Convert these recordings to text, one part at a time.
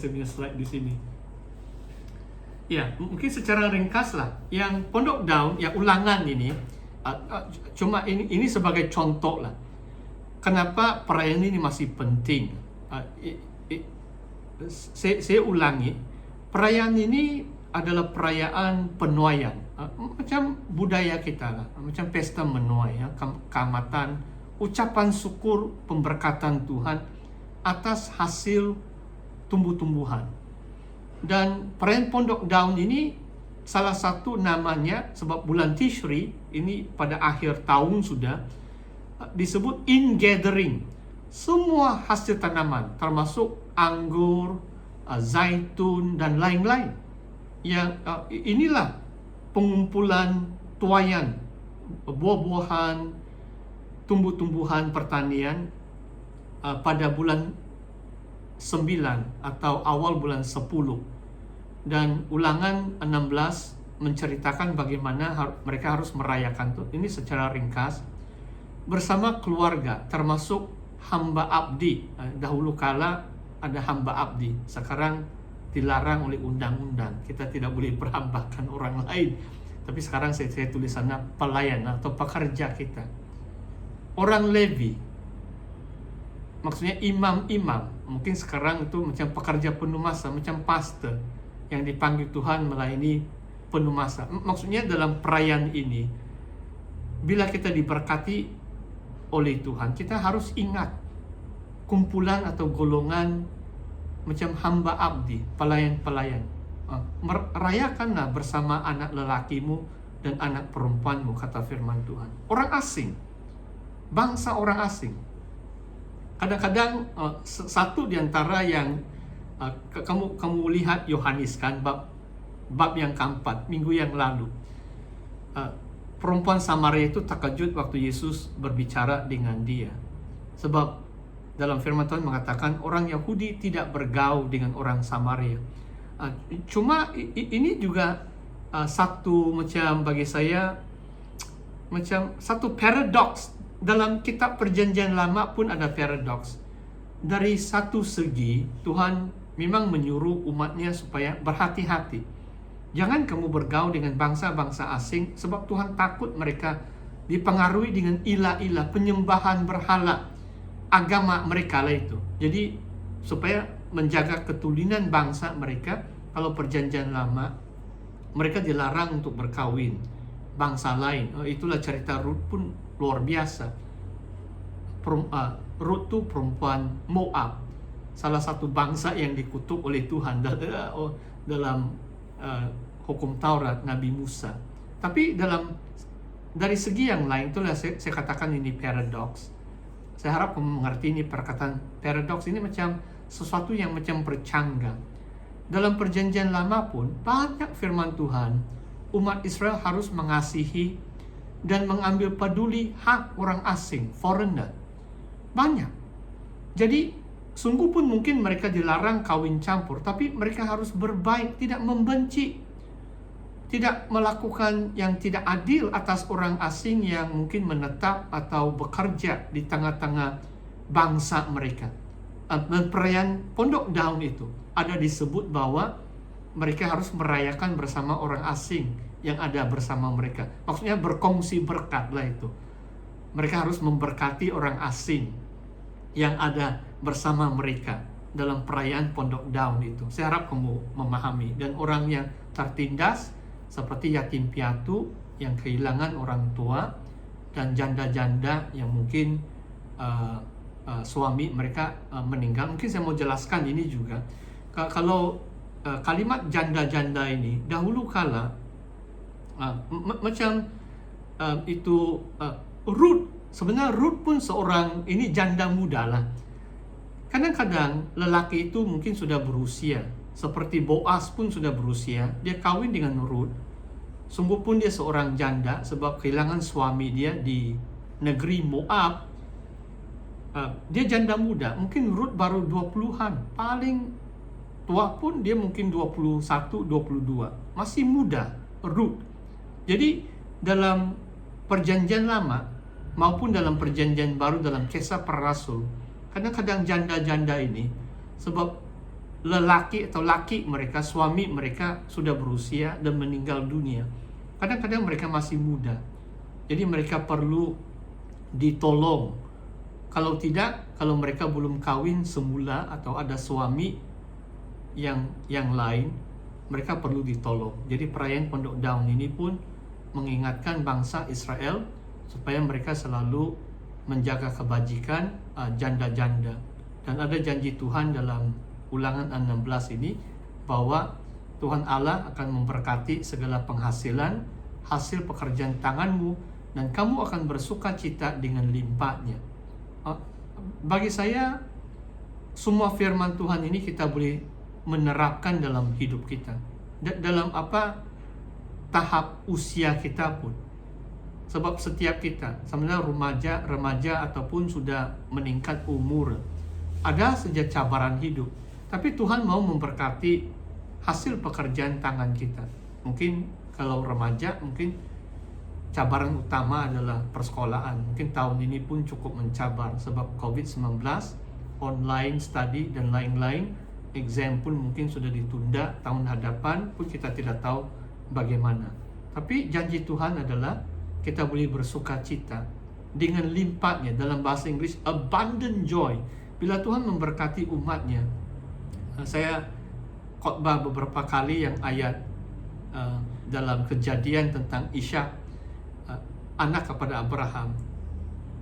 Saya punya slide di sini. Ya, mungkin secara ringkas lah. Yang Pondok Daun, yang ulangan ini, cuma ini sebagai contoh lah. Kenapa perayaan ini masih penting? Saya ulangi, perayaan ini adalah perayaan penuaian, macam budaya kita lah, macam pesta menuai, ya, keamatan, ucapan syukur, pemberkatan Tuhan atas hasil tumbuh-tumbuhan. Dan perayaan Pondok Daun ini salah satu namanya, sebab bulan Tishri ini pada akhir tahun sudah disebut ingathering. Semua hasil tanaman termasuk anggur, zaitun dan lain-lain. Yang inilah pengumpulan tuaian buah-buahan, tumbuh-tumbuhan pertanian pada bulan 9 atau awal bulan 10. Dan ulangan 16 menceritakan bagaimana mereka harus merayakan itu. Ini secara ringkas bersama keluarga, termasuk hamba abdi. Dahulu kala ada hamba abdi, sekarang dilarang oleh undang-undang. Kita tidak boleh berhambakan orang lain. Tapi sekarang saya tulis sana pelayan atau pekerja kita. Orang Levi, maksudnya imam-imam, mungkin sekarang itu macam pekerja penuh masa, macam pastor yang dipanggil Tuhan melayani penuh masa. Maksudnya dalam perayaan ini, bila kita diberkati oleh Tuhan, kita harus ingat kumpulan atau golongan macam hamba abdi, pelayan-pelayan. Rayakanlah bersama anak lelakimu dan anak perempuanmu, kata firman Tuhan. Orang asing, bangsa orang asing. Kadang-kadang satu di antara yang kamu lihat Yohanes kan, bab yang keempat minggu yang lalu, perempuan Samaria itu terkejut waktu Yesus berbicara dengan dia, sebab dalam firman Tuhan mengatakan orang Yahudi tidak bergaul dengan orang Samaria. Cuma ini juga satu macam bagi saya macam satu paradoks. Dalam kitab perjanjian lama pun ada paradoks. Dari satu segi, Tuhan memang menyuruh umatnya supaya berhati-hati. Jangan kamu bergaul dengan bangsa-bangsa asing, sebab Tuhan takut mereka dipengaruhi dengan ilah-ilah, penyembahan berhala, agama mereka lah itu. Jadi supaya menjaga ketulinan bangsa mereka, kalau perjanjian lama, mereka dilarang untuk berkawin bangsa lain. Itulah cerita Rut pun luar biasa. Rut itu perempuan Moab, salah satu bangsa yang dikutuk oleh Tuhan dalam hukum Taurat Nabi Musa. Tapi dari segi yang lain, itulah saya katakan ini paradoks. Saya harap kamu mengerti ini perkataan paradoks ini macam sesuatu yang macam bercangga. Dalam perjanjian lama pun banyak firman Tuhan, umat Israel harus mengasihi dan mengambil peduli hak orang asing, foreigner. Banyak. Jadi sungguh pun mungkin mereka dilarang kawin campur, tapi mereka harus berbaik, tidak membenci, tidak melakukan yang tidak adil atas orang asing yang mungkin menetap atau bekerja di tengah-tengah bangsa mereka. Dan perayaan Pondok Daun itu ada disebut bahwa mereka harus merayakan bersama orang asing yang ada bersama mereka. Maksudnya berkongsi berkat lah itu. Mereka harus memberkati orang asing yang ada bersama mereka dalam perayaan Pondok Daun itu. Saya harap kamu memahami. Dan orang yang tertindas seperti yatim piatu yang kehilangan orang tua, dan janda-janda yang mungkin suami mereka meninggal. Mungkin saya mau jelaskan ini juga. Kalau kalimat janda-janda ini dahulu kala Rut, sebenarnya Rut pun seorang ini janda muda lah. Kadang-kadang lelaki itu mungkin sudah berusia, seperti Boaz pun sudah berusia, dia kawin dengan Rut. Sungguh pun dia seorang janda sebab kehilangan suami dia di negeri Moab. Dia janda muda, mungkin Rut baru 20-an, paling tua pun dia mungkin 21, 22, masih muda Rut. Jadi dalam perjanjian lama maupun dalam perjanjian baru dalam Kisah Para Rasul, kadang-kadang janda-janda ini, sebab lelaki atau laki mereka, suami mereka sudah berusia dan meninggal dunia. Kadang-kadang mereka masih muda, jadi mereka perlu ditolong. Kalau tidak, kalau mereka belum kawin semula atau ada suami yang lain, mereka perlu ditolong. Jadi perayaan Pondok Daun ini pun mengingatkan bangsa Israel supaya mereka selalu menjaga kebajikan janda-janda. Dan ada janji Tuhan dalam Ulangan 16 ini bahwa Tuhan Allah akan memberkati segala penghasilan, hasil pekerjaan tanganmu, dan kamu akan bersuka cita dengan limpahnya. Bagi saya, semua firman Tuhan ini kita boleh menerapkan dalam hidup kita, dalam tahap usia kita pun. Sebab setiap kita, sebenarnya remaja ataupun sudah meningkat umur, ada saja cabaran hidup. Tapi Tuhan mau memberkati hasil pekerjaan tangan kita. Mungkin kalau remaja, mungkin cabaran utama adalah persekolahan. Mungkin tahun ini pun cukup mencabar sebab COVID-19, online study dan lain-lain. Exam pun mungkin sudah ditunda, tahun hadapan pun kita tidak tahu bagaimana. Tapi janji Tuhan adalah kita boleh bersuka cita dengan limpahnya. Dalam bahasa Inggris, abundant joy. Bila Tuhan memberkati umatnya. Saya khotbah beberapa kali yang ayat dalam Kejadian tentang Ishak, anak kepada Abraham.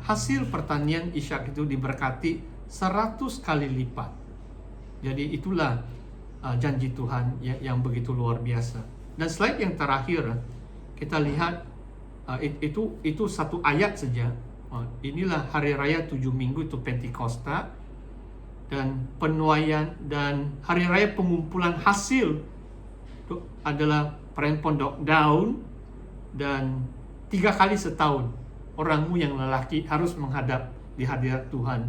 Hasil pertanian Ishak itu diberkati 100 kali lipat. Jadi itulah janji Tuhan yang begitu luar biasa. Dan slide yang terakhir, kita lihat itu satu ayat saja. Inilah hari raya 7 minggu, itu Pentakosta, dan penuaian dan hari raya pengumpulan hasil itu adalah perayaan Pondok Daun. Dan 3 kali setahun orangmu yang lelaki harus menghadap di hadirat Tuhan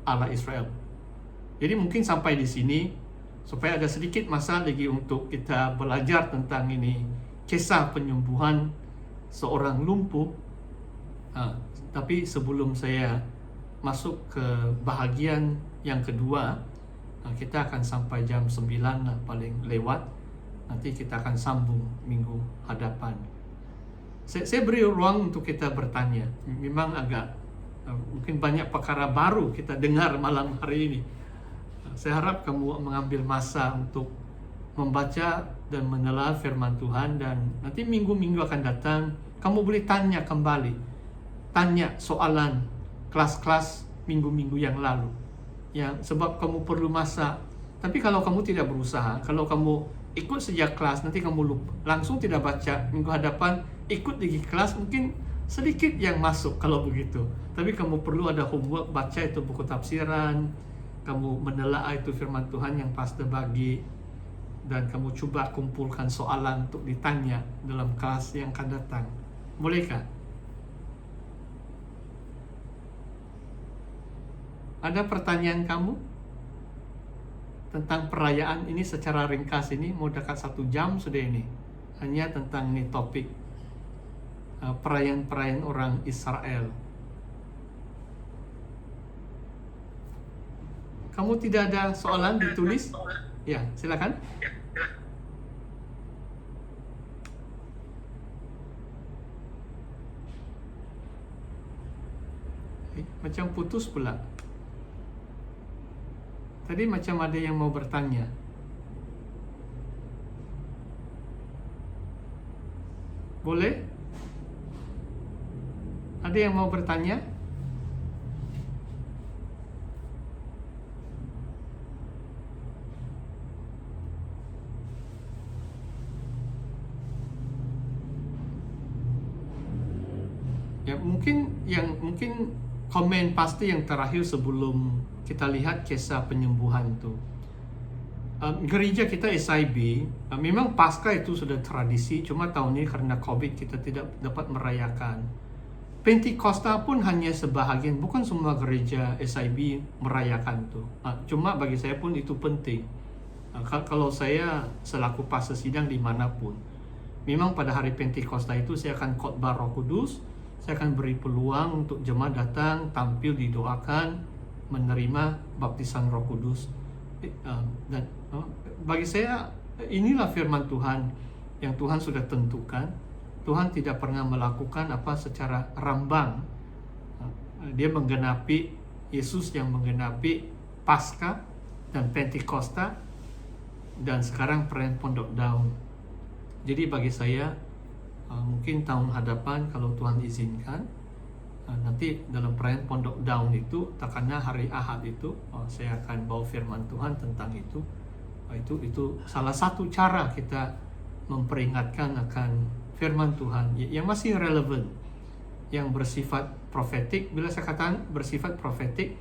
Allah Israel. Jadi mungkin sampai di sini supaya ada sedikit masa lagi untuk kita belajar tentang ini, kisah penyembuhan seorang lumpuh. Tapi sebelum saya masuk ke bahagian yang kedua, kita akan sampai jam 9 lah paling lewat. Nanti kita akan sambung minggu hadapan. Saya beri ruang untuk kita bertanya. Memang agak mungkin banyak perkara baru kita dengar malam hari ini. Saya harap kamu mengambil masa untuk membaca dan menelaah firman Tuhan, dan nanti minggu-minggu akan datang kamu boleh tanya kembali, tanya soalan kelas-kelas minggu-minggu yang lalu. Sebab kamu perlu masa. Tapi kalau kamu tidak berusaha, kalau kamu ikut sejak kelas, nanti kamu lupa, langsung tidak baca, minggu hadapan ikut lagi kelas, mungkin sedikit yang masuk kalau begitu. Tapi kamu perlu ada homework, baca itu buku tafsiran, kamu menelaah itu firman Tuhan yang pastor bagi, dan kamu coba kumpulkan soalan untuk ditanya dalam kelas yang akan datang. Bolehkah? Ada pertanyaan kamu tentang perayaan ini secara ringkas? Ini mau dekat 1 jam sudah ini. Hanya tentang ini topik perayaan-perayaan orang Israel. Kamu tidak ada soalan ditulis? Ya, silakan. Macam putus pula. Tadi macam ada yang mau bertanya. Boleh? Ada yang mau bertanya? Ya, mungkin komen pasti yang terakhir sebelum kita lihat kisah penyembuhan itu. Gereja kita SIB, memang Paskah itu sudah tradisi, cuma tahun ini karena COVID kita tidak dapat merayakan. Pentakosta pun hanya sebahagian, bukan semua gereja SIB merayakan itu. Cuma bagi saya pun itu penting. Kalau saya selaku pastor sidang dimanapun, memang pada hari Pentakosta itu saya akan khotbah Roh Kudus, saya akan beri peluang untuk jemaat datang, tampil, didoakan, menerima baptisan Roh Kudus. Dan Oh, bagi saya inilah firman Tuhan yang Tuhan sudah tentukan. Tuhan tidak pernah melakukan apa secara rambang. Dia menggenapi, Yesus yang menggenapi Paskah dan Pentakosta, dan sekarang perayaan Pondok Daun. Jadi bagi saya mungkin tahun hadapan kalau Tuhan izinkan, nanti dalam perayaan Pondok Daun itu, takkannya hari Ahad itu, saya akan bawa firman Tuhan tentang itu. Itu salah satu cara kita memperingatkan akan firman Tuhan yang masih relevan, yang bersifat profetik. Bila saya katakan bersifat profetik,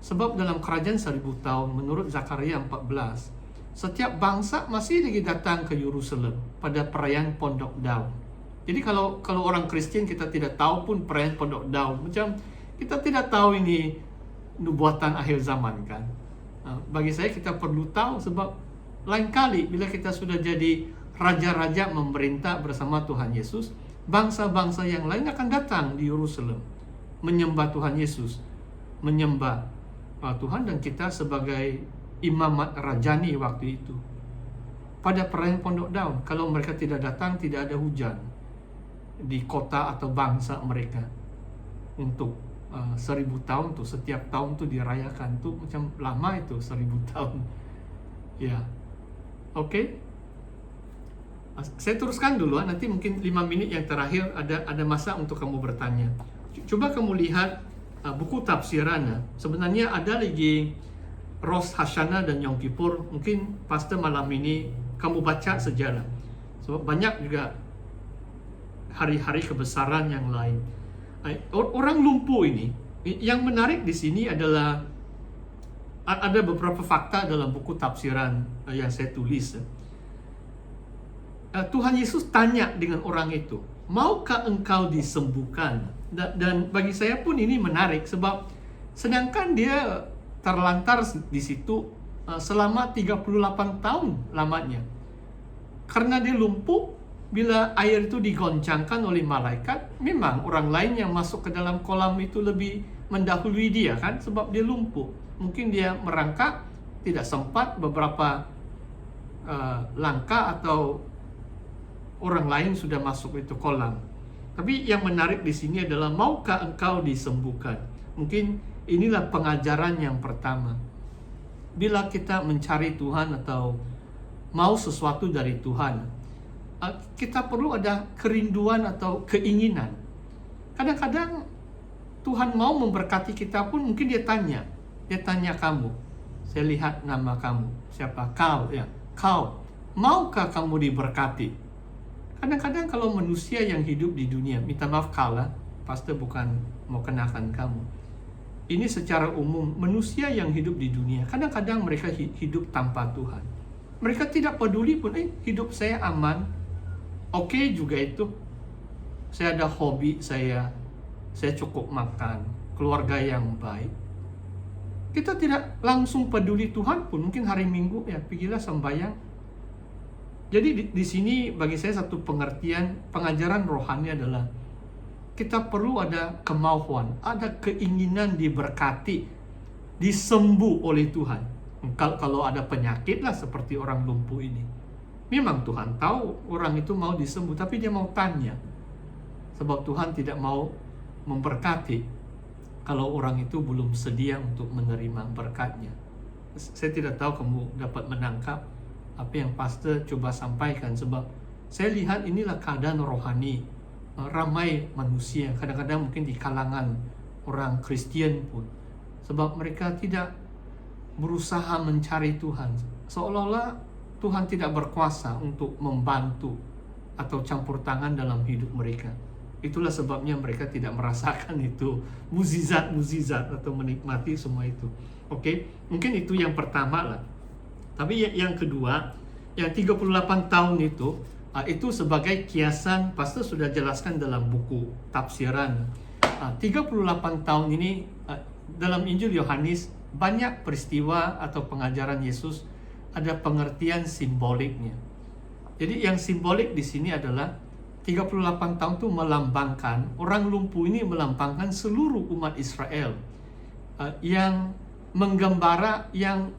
sebab dalam kerajaan 1000 tahun menurut Zakaria 14, setiap bangsa masih lagi datang ke Yerusalem pada perayaan Pondok Daun. Jadi kalau orang Kristen kita tidak tahu pun perayaan Pondok Daun, macam kita tidak tahu ini nubuatan akhir zaman kan. Bagi saya kita perlu tahu, sebab lain kali bila kita sudah jadi raja-raja memerintah bersama Tuhan Yesus, bangsa-bangsa yang lain akan datang di Yerusalem menyembah Tuhan Yesus, menyembah Tuhan, dan kita sebagai imamat rajani waktu itu. Pada perayaan Pondok Daun, kalau mereka tidak datang, tidak ada hujan di kota atau bangsa mereka untuk 1000 tahun tuh. Setiap tahun tuh dirayakan tuh, macam lama itu 1000 tahun ya. Oke. Saya teruskan dulu, nanti mungkin 5 menit yang terakhir ada masa untuk kamu bertanya. Coba kamu lihat buku tafsiran. Sebenarnya ada lagi Rosh Hashanah dan Yom Kippur. Mungkin pastor malam ini kamu baca sejarah, sebab banyak juga hari-hari kebesaran yang lain. Orang lumpuh ini, yang menarik di sini adalah ada beberapa fakta dalam buku tafsiran yang saya tulis. Tuhan Yesus tanya dengan orang itu, maukah engkau disembuhkan? Dan bagi saya pun ini menarik, sebab sedangkan dia terlantar di situ selama 38 tahun lamanya. Karena dia lumpuh, bila air itu digoncangkan oleh malaikat, memang orang lain yang masuk ke dalam kolam itu lebih mendahului dia kan, sebab dia lumpuh. Mungkin dia merangkak, tidak sempat beberapa langkah, atau orang lain sudah masuk itu kolam. Tapi yang menarik di sini adalah, maukah engkau disembuhkan? Mungkin inilah pengajaran yang pertama. Bila kita mencari Tuhan atau mau sesuatu dari Tuhan, kita perlu ada kerinduan atau keinginan. Kadang-kadang Tuhan mau memberkati kita pun, mungkin dia tanya kamu, saya lihat nama kamu, siapa kau ya, kau maukah kamu diberkati? Kadang-kadang kalau manusia yang hidup di dunia, minta maaf kalah, pastor bukan mau kenakan kamu. Ini secara umum, manusia yang hidup di dunia, kadang-kadang mereka hidup tanpa Tuhan. Mereka tidak peduli pun, hidup saya aman, oke juga itu. Saya ada hobi, saya cukup makan, keluarga yang baik. Kita tidak langsung peduli Tuhan pun, mungkin hari Minggu ya pergilah sembahyang. Jadi di sini bagi saya satu pengertian pengajaran rohani adalah kita perlu ada kemauan, ada keinginan diberkati, disembuh oleh Tuhan. Kalau ada penyakit lah seperti orang lumpuh ini, memang Tuhan tahu orang itu mau disembuh, tapi dia mau tanya, sebab Tuhan tidak mau memberkati kalau orang itu belum sedia untuk menerima berkatnya. Saya tidak tahu kamu dapat menangkap apa yang pastor coba sampaikan, sebab saya lihat inilah keadaan rohani ramai manusia, kadang-kadang mungkin di kalangan orang Kristen pun, sebab mereka tidak berusaha mencari Tuhan, seolah-olah Tuhan tidak berkuasa untuk membantu atau campur tangan dalam hidup mereka. Itulah sebabnya mereka tidak merasakan itu mukjizat atau menikmati semua itu. Oke, mungkin itu yang pertama lah. Tapi yang kedua, yang 38 tahun itu sebagai kiasan, pastor sudah jelaskan dalam buku tafsiran. 38 tahun ini dalam Injil Yohanes banyak peristiwa atau pengajaran Yesus ada pengertian simboliknya. Jadi yang simbolik di sini adalah 38 tahun itu melambangkan, orang lumpuh ini melambangkan seluruh umat Israel yang menggembara, yang